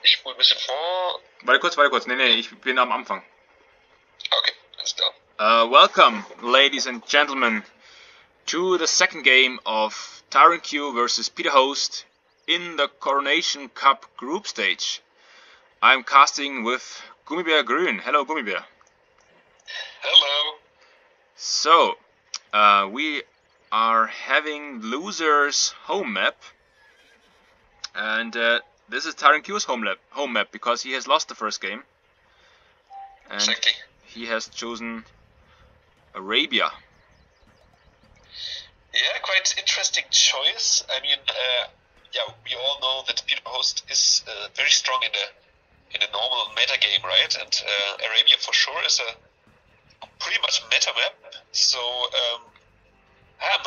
Ich spule ein bisschen vor. Warte kurz. Nee, ich bin am Anfang. Okay, alles klar. Welcome, ladies and gentlemen, to the second game of Tyrant Q versus Peter Host in the Coronation Cup group stage. I'm casting with Gummibär Grün. Hello, Gummibär. Hello. So, we are having losers home map, and this is Tyrant Q's home map because he has lost the first game, and Exactly. he has chosen Arabia. Yeah, quite interesting choice. I mean, we all know that Peter Host is very strong in a normal meta game, right? And Arabia for sure is a pretty much meta map. So I'm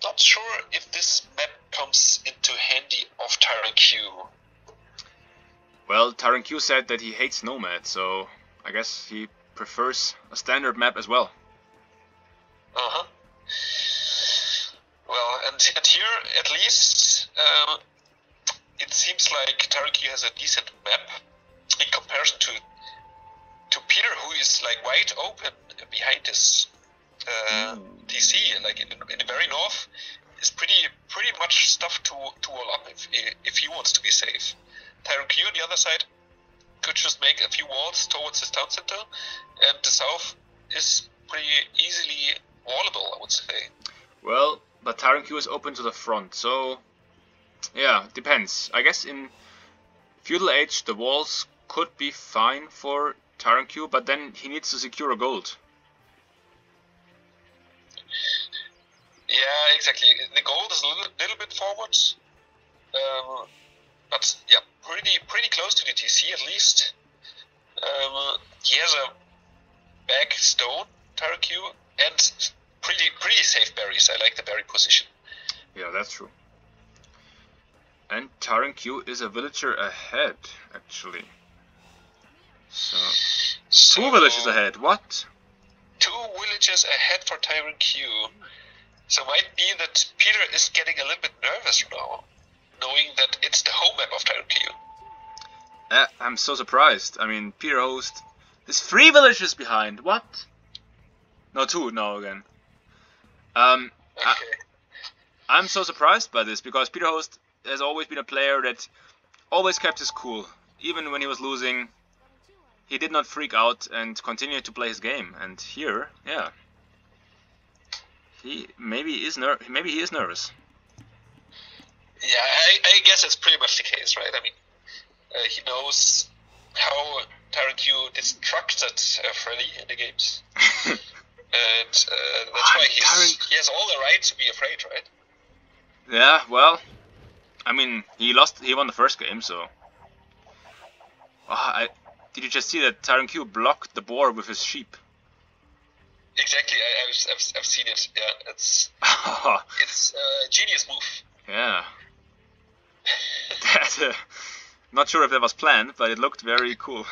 not sure if this map comes into handy of Tyrant Q. Well, Tyrant Q said that he hates Nomad, so I guess he prefers a standard map as well. Uh-huh. Well, and here, at least, it seems like Tyrant Q has a decent map in comparison to Peter, who is like wide open behind his DC, like in the very north, is pretty much stuff to wall up if he wants to be safe. Tyrant Q on the other side could just make a few walls towards his town center, and the south is pretty easily wallable, I would say. Well, but Tyrant Q is open to the front, so yeah, depends. I guess in Feudal Age the walls could be fine for Tyrant Q, but then he needs to secure a gold. Yeah, exactly. The gold is a little bit forward, but yeah, pretty close to the TC at least. He has a back stone, Tyrant Q, and pretty safe berries. I like the berry position. Yeah, that's true. And Tyrant Q is a villager ahead, actually. So 2 villages ahead. What? 2 villages ahead for Tyrant Q. So might be that Peter is getting a little bit nervous now, knowing that it's the home map of Tyrant Q. I'm so surprised. I mean, Peter Host is 3 villages behind. What? No, 2 now again. Okay. I'm so surprised by this because Peter Host has always been a player that always kept his cool. Even when he was losing, he did not freak out and continued to play his game. And here, yeah, maybe he is nervous. Yeah, I guess it's pretty much the case, right? I mean, he knows how Tyrant Q destructed Freddy in the games. And that's why he has all the right to be afraid, right? Yeah, well, I mean, he won the first game, so. Did you just see that Tyrant Q blocked the boar with his sheep? Exactly, I've seen it. Yeah, it's a genius move. Yeah. Not sure if that was planned, but it looked very cool.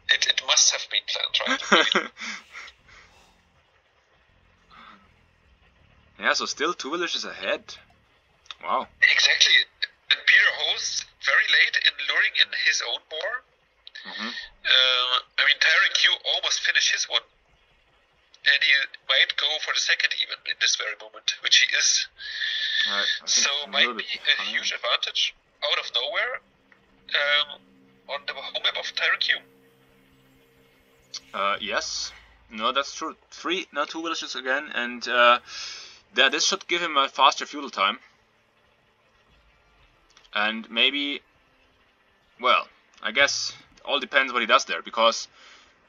It must have been planned, right? Yeah, so still 2 villages ahead. Wow. Exactly. And Peter Host very late in luring in his own boar. Mm-hmm. I mean, Tyrant Q almost finished his one. And he might go for the second even in this very moment, which he is. So might be a huge advantage out of nowhere on the home map of Tyrant Q. Yes. No, that's true. 2 villages again, and this should give him a faster feudal time. And maybe, well, I guess it all depends what he does there, because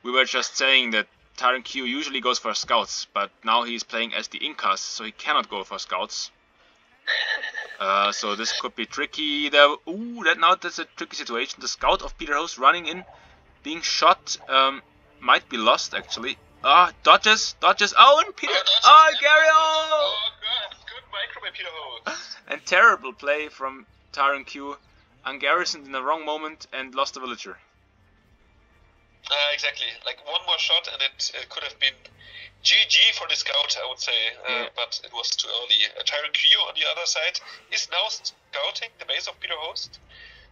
we were just saying that Tyrant Q usually goes for scouts, but now he's playing as the Incas, so he cannot go for scouts. So this could be tricky. That's a tricky situation. The scout of Peter Host running in, being shot, might be lost actually. Dodges. Oh, and Peter. Gary! Oh, good micro by Peter Host. And terrible play from Tyrant Q. Ungarrisoned in the wrong moment and lost the villager. Exactly. Like one more shot and it could have been GG for the scout, I would say, but it was too early. Tyrant Q on the other side is now scouting the base of Peter Host,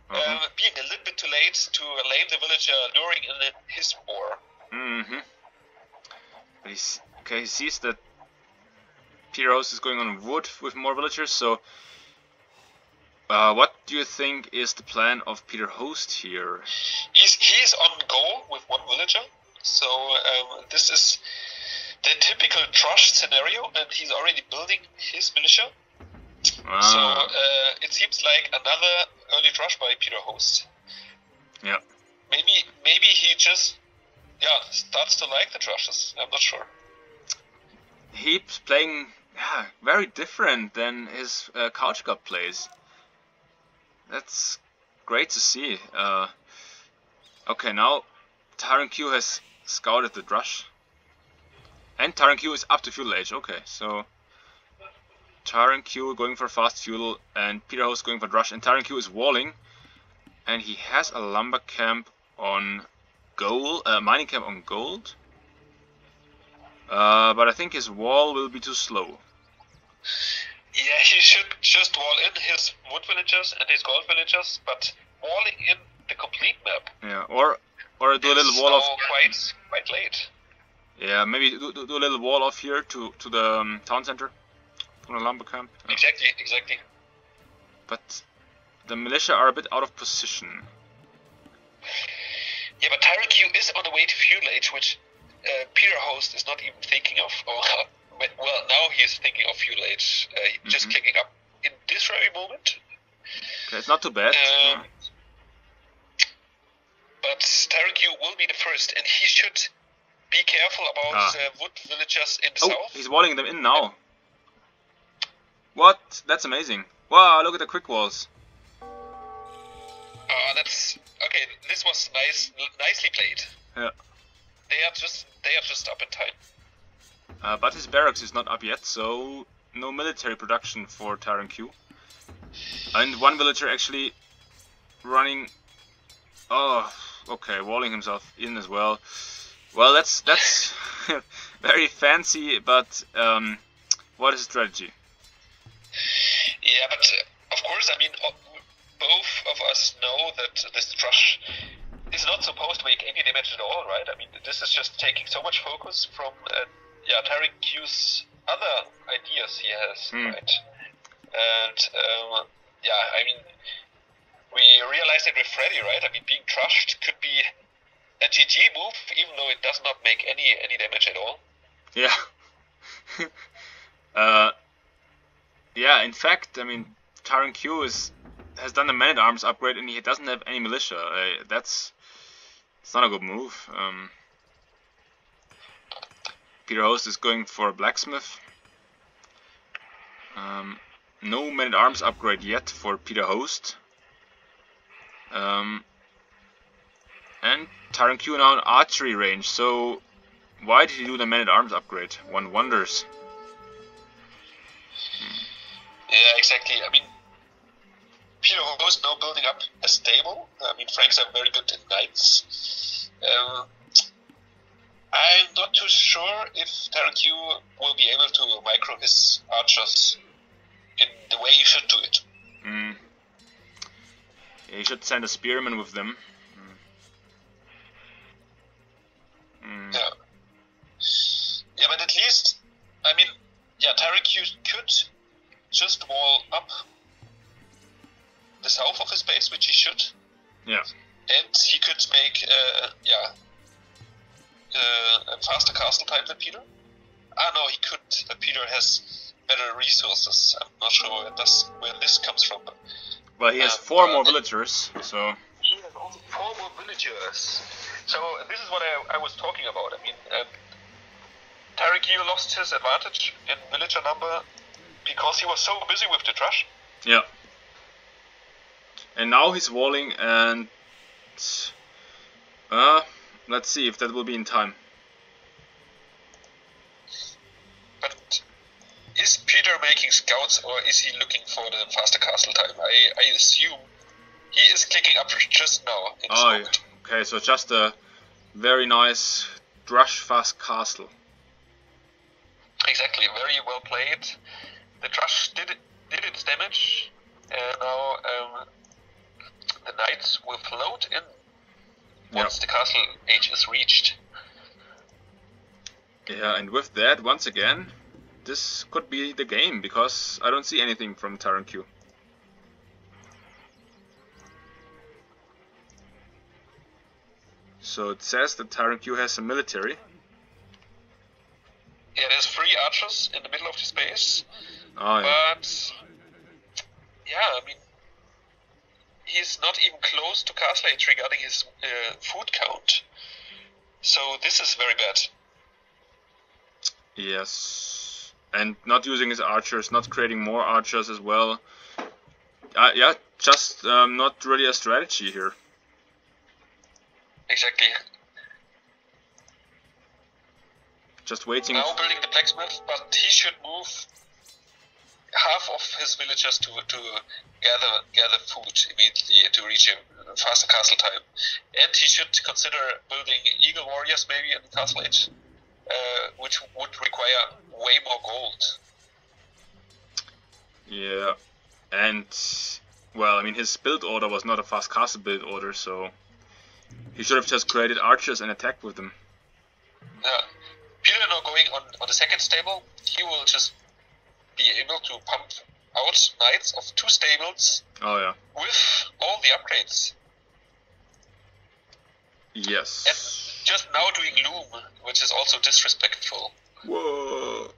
being a little bit waits to lame the villager luring in his boar. Mm-hmm. Okay, he sees that Peter Host is going on wood with more villagers, so what do you think is the plan of Peter Host here? He's on goal with one villager, so this is the typical Trush scenario, and he's already building his militia. So it seems like another early Trush by Peter Host. Yeah. Maybe he just starts to like the Trushes. I'm not sure. He's playing very different than his Couch Cup plays. That's great to see. Okay, now Tyrant Q has scouted the Drush. And Tyrant Q is up to Feudal Age. Okay, so Tyrant Q going for fast feudal and Peter Host going for Drush. And Tyrant Q is walling. And he has a lumber camp on gold, mining camp on gold. But I think his wall will be too slow. Yeah, he should just wall in his wood villagers and his gold villagers, but walling in the complete map. Yeah, or do a little wall off. Quite late. Yeah, maybe do a little wall off here to the town center, from the lumber camp. Yeah. Exactly. But the militia are a bit out of position. Yeah, but Tyrant Q is on the way to Feudal Age, which Peter Host is not even thinking of. Well, now he is thinking of Feudal Age. Just clicking up in this very moment. Okay, it's not too bad. But Tyrant Q will be the first, and he should be careful about wood villagers in the south. He's walling them in now. What? That's amazing. Wow, look at the quick walls. That's okay. This was nicely played. Yeah. They are just up in time. But his barracks is not up yet, so no military production for Tyrant Q. And one villager actually running. Oh, okay, walling himself in as well. Well, that's very fancy, but what is the strategy? Yeah, but of course, I mean, both of us know that this Trush is not supposed to make any damage at all, right? I mean, this is just taking so much focus from Tyrant Q's other ideas he has, right? And I mean, we realized it with Freddy, right? I mean, being trushed could be a GG move, even though it does not make any damage at all. Yeah. Yeah, in fact, I mean, Tyrant Q has done a man-at-arms upgrade and he doesn't have any militia. It's not a good move. Peter Host is going for a blacksmith. No man-at-arms upgrade yet for Peter Host. And Tyrant Q now in archery range, so why did he do the man-at-arms upgrade? One wonders. Yeah, exactly. I mean, Peter Host now building up a stable. I mean, Franks are very good in knights. I'm not too sure if Tyrant Q will be able to micro his archers in the way you should do it. Yeah, he should send a spearman with them. Yeah, but at least, I mean, Tyrant Q could just wall up the south of his base, which he should. Yeah. And he could make, a faster castle type than Peter. No, he could. Peter has better resources. I'm not sure where this comes from. Well, he has 4 more villagers, so... He has also 4 more villagers. So, this is what I was talking about. I mean, Tyrant Q lost his advantage in villager number because he was so busy with the trash. Yeah. And now he's walling and... let's see if that will be in time. But is Peter making scouts or is he looking for the faster castle time? I assume he is clicking up just now in this moment. Okay, so just a very nice Drush fast castle. Exactly, very well played. The Drush did its damage, and now the knights will float in once the castle age is reached. Yeah, and with that, once again, this could be the game, because I don't see anything from Tyrant Q. So it says that Tyrant Q has some military. Yeah, there's 3 archers in the middle of the space. Oh, yeah. But yeah, I mean, he's not even close to castle age regarding his food count. So this is very bad. Yes. And not using his archers, not creating more archers as well. Yeah, just not really a strategy here. Exactly. Just waiting. Now building the blacksmith, but he should move half of his villagers to gather food immediately to reach a faster castle time. And he should consider building eagle warriors maybe in the castle age, which would require way more gold. Yeah, and well, I mean, his build order was not a fast castle build order, so he should have just created archers and attacked with them. Yeah. Peter now going on the second stable, he will just be able to pump out knights of 2 stables. Oh yeah. With all the upgrades. Yes. And just now doing loom, which is also disrespectful. Whoa.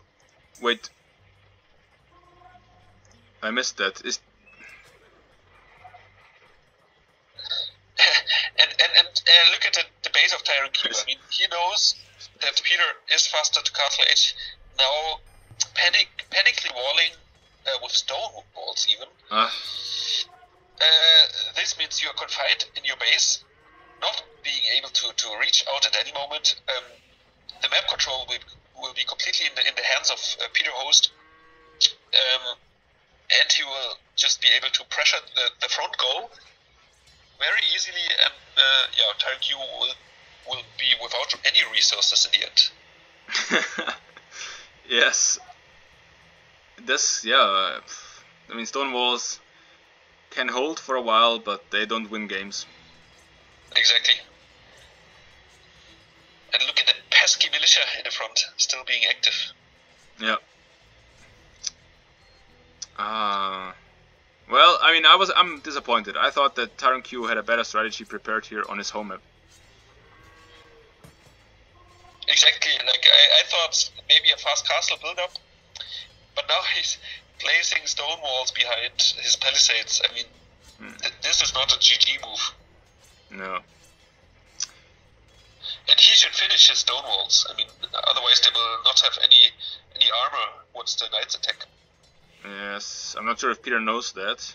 Wait. I missed that. Is and look at the base of Tyrant Q. I mean, he knows that Peter is faster to castle age. Now, panically walling with stone walls even. This means you are confined in your base, not being able to reach out at any moment. The map control will be completely in the hands of Peter Host, and he will just be able to pressure the front goal very easily, and yeah, Tyrant Q will be without any resources in the end. Yes. This, yeah, I mean, stone walls can hold for a while, but they don't win games. Exactly. And look at the pesky militia in the front, still being active. Yeah. Well, I mean, I'm disappointed. I thought that Tyrant Q had a better strategy prepared here on his home map. Exactly, like I thought maybe a fast castle build-up, but now he's placing stone walls behind his palisades. I mean, this is not a GG move. No. And he should finish his stone walls. I mean, otherwise they will not have any armor once the knights attack. Yes, I'm not sure if Peter knows that.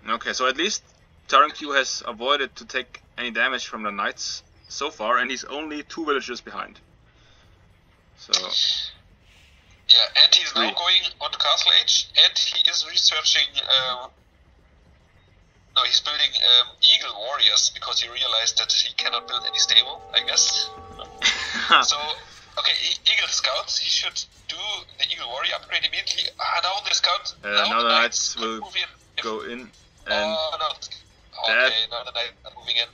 Okay, so at least Tyrant Q has avoided to take any damage from the knights so far, and he's only 2 villages behind. So yeah, and he's now going on the castle age, and he is researching. No, he's building eagle warriors because he realized that he cannot build any stable, I guess. So, okay, eagle scouts. He should do the eagle warrior upgrade immediately. Now the scout. now the knights will go in, and okay, now the knights are moving in.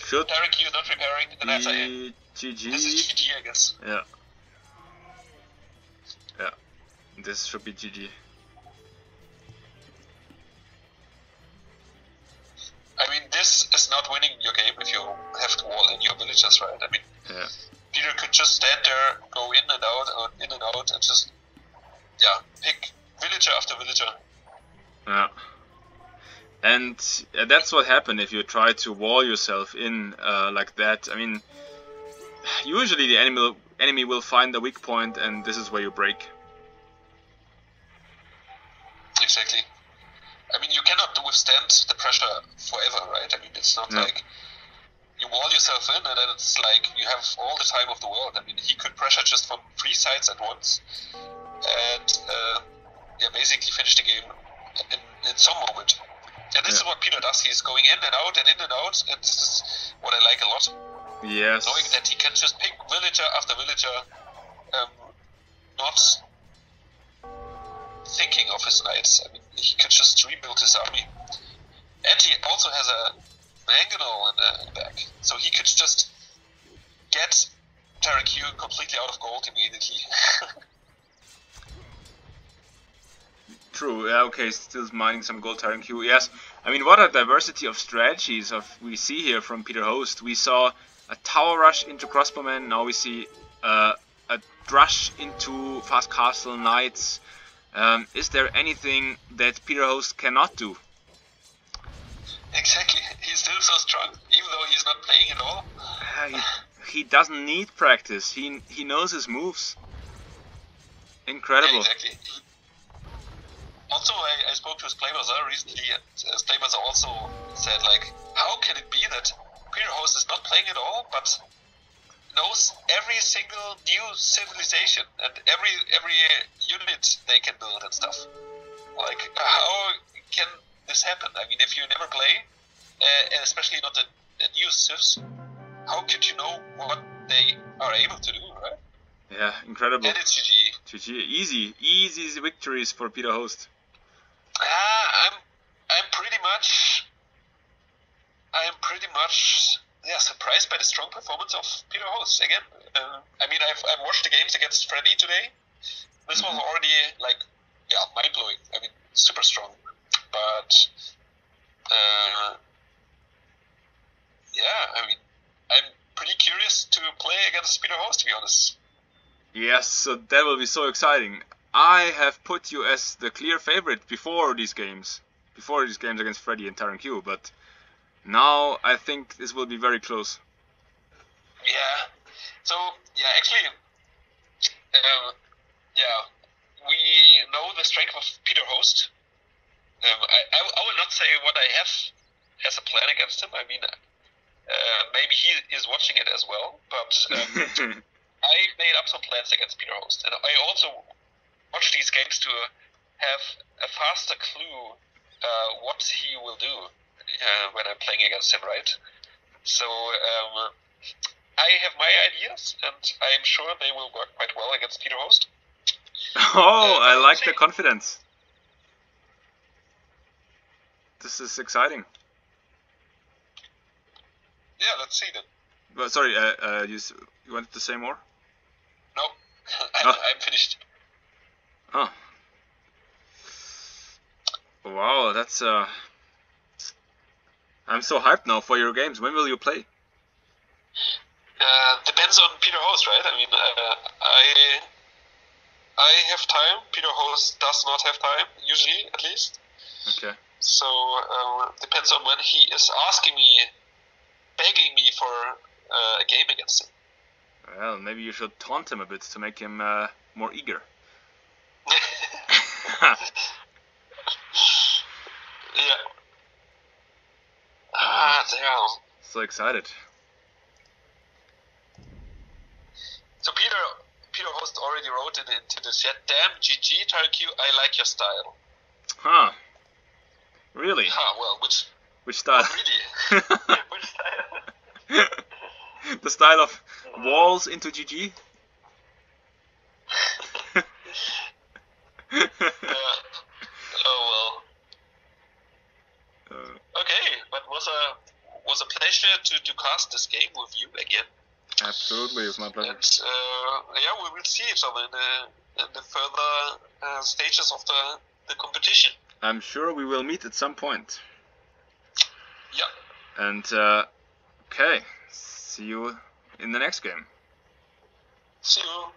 Should Tyrant Q is not preparing. The knights are in. GG. This is GG, I guess. Yeah. Yeah. This should be GG. I mean, this is not winning your game if you have to wall in your villagers, right? I mean, yeah. Peter could just stand there, go in and out, and just, yeah, pick villager after villager. Yeah. And that's what happened if you try to wall yourself in like that. I mean, usually the enemy will find a weak point, and this is where you break. Exactly. I mean, you cannot withstand the pressure forever, right? I mean, it's not like you wall yourself in and then it's like you have all the time of the world. I mean, he could pressure just from 3 sides at once and yeah, basically finish the game in some moment. And this is what Peter does. He's going in and out and in and out, and this is what I like a lot. Yes. Knowing that he can just pick villager after villager, not thinking of his knights. I mean, he could just rebuild his army. And he also has a mangonel in the back, so he could just get Tarek Q completely out of gold immediately. True, yeah, okay, still mining some gold Tarek Q. Yes, I mean, what a diversity of strategies we see here from Peter Host. We saw a tower rush into crossbowmen, now we see a rush into fast castle knights. Is there anything that Peter Host cannot do? Exactly, he's still so strong, even though he's not playing at all. He doesn't need practice. He knows his moves. Incredible. Yeah, exactly. Also, I spoke to his Playmaster recently, and his Playmaster also said, like, how can it be that Peter Host is not playing at all, but knows every single new civilization and every unit they can build and stuff? Like, how can this happen? I mean, if you never play, especially not the new civs, how could you know what they are able to do, right? Yeah, incredible. And it's GG. GG, easy victories for Peter Host. I'm pretty much surprised by the strong performance of Peter Host again. I mean, I've watched the games against Freddy today. This was already like mind blowing. I mean, super strong. But I mean, I'm pretty curious to play against Peter Host, to be honest. Yes, so that will be so exciting. I have put you as the clear favorite before these games against Freddy and Tarek Q, but now I think this will be very close. Yeah. So actually, we know the strength of Peter Host. I will not say what I have as a plan against him. I mean, maybe he is watching it as well, but I made up some plans against Peter Host, and I also watch these games to have a faster clue what he will do when I'm playing against him, right? So I have my ideas, and I'm sure they will work quite well against Peter Host. Oh, I like the confidence. This is exciting. Yeah, let's see then. Well, sorry, you wanted to say more? No, I'm finished. Oh. Wow, that's I'm so hyped now for your games. When will you play? Depends on Peter Host, right? I mean, I have time. Peter Host does not have time, usually, at least. Okay. So depends on when he is asking me, begging me for a game against him. Well, maybe you should taunt him a bit to make him more eager. Yeah. Damn. So excited. So Peter Host already wrote it into the chat. Damn, GG, Tarek, I like your style. Huh. Really? Well, which style? Really? Which style? The style of walls into GG? Oh well. Okay, but was a pleasure to cast this game with you again. Absolutely, it's my pleasure. And we will see each other in the further stages of the competition. I'm sure we will meet at some point. Yeah. And okay, see you in the next game. See you.